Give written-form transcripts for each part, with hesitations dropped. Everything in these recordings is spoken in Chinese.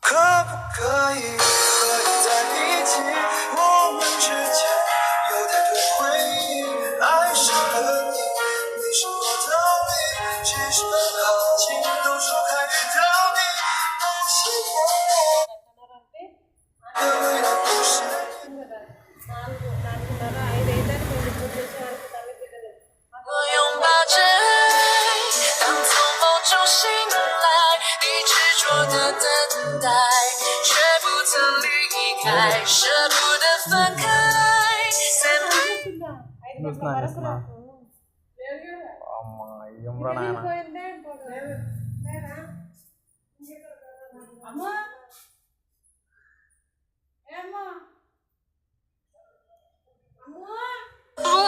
可不可以在一起？我们之间有太多回忆，爱上了你，为什么逃避？其实很好奇，都说开始逃避，不喜欢我，原来不是你。我拥抱着爱，当从梦中醒来，你执着的等待，却不曾离开，舍不得分开。你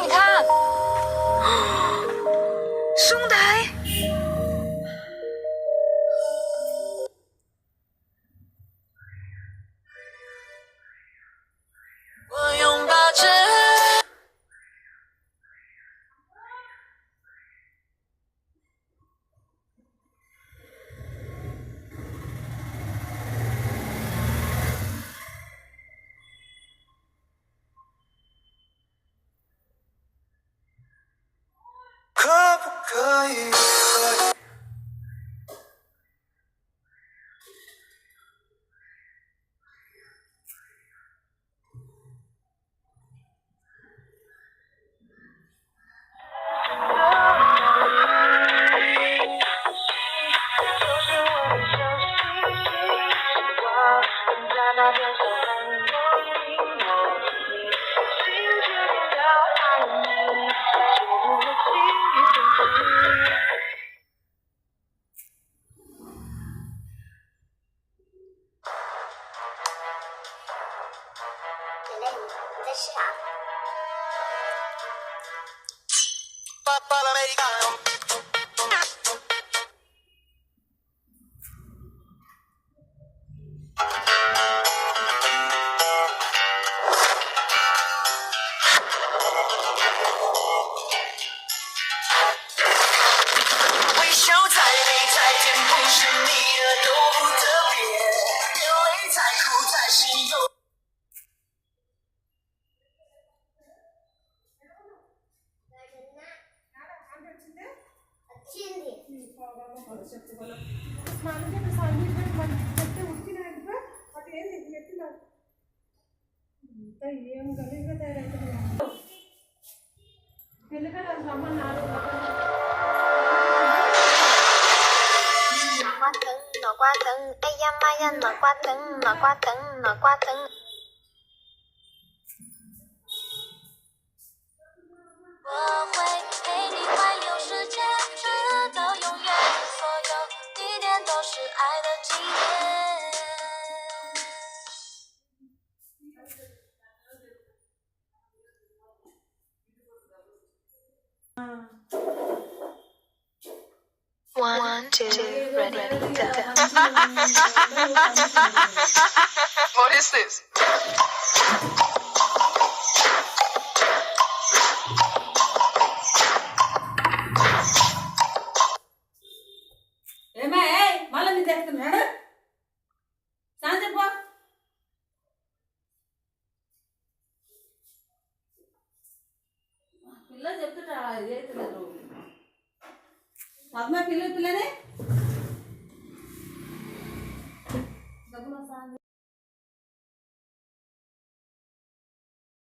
看，兄弟。我拥抱着可不可以？你在吃啥？微笑再美再甜，不是你的都不特别，眼泪再苦再心有。脑瓜疼，哎呀妈呀，脑瓜疼，脑瓜疼，脑瓜疼。我会陪你环游世界，直到永远，所有地点都是爱的起点。One, two, ready, go. What is this? Padma పిల్లనే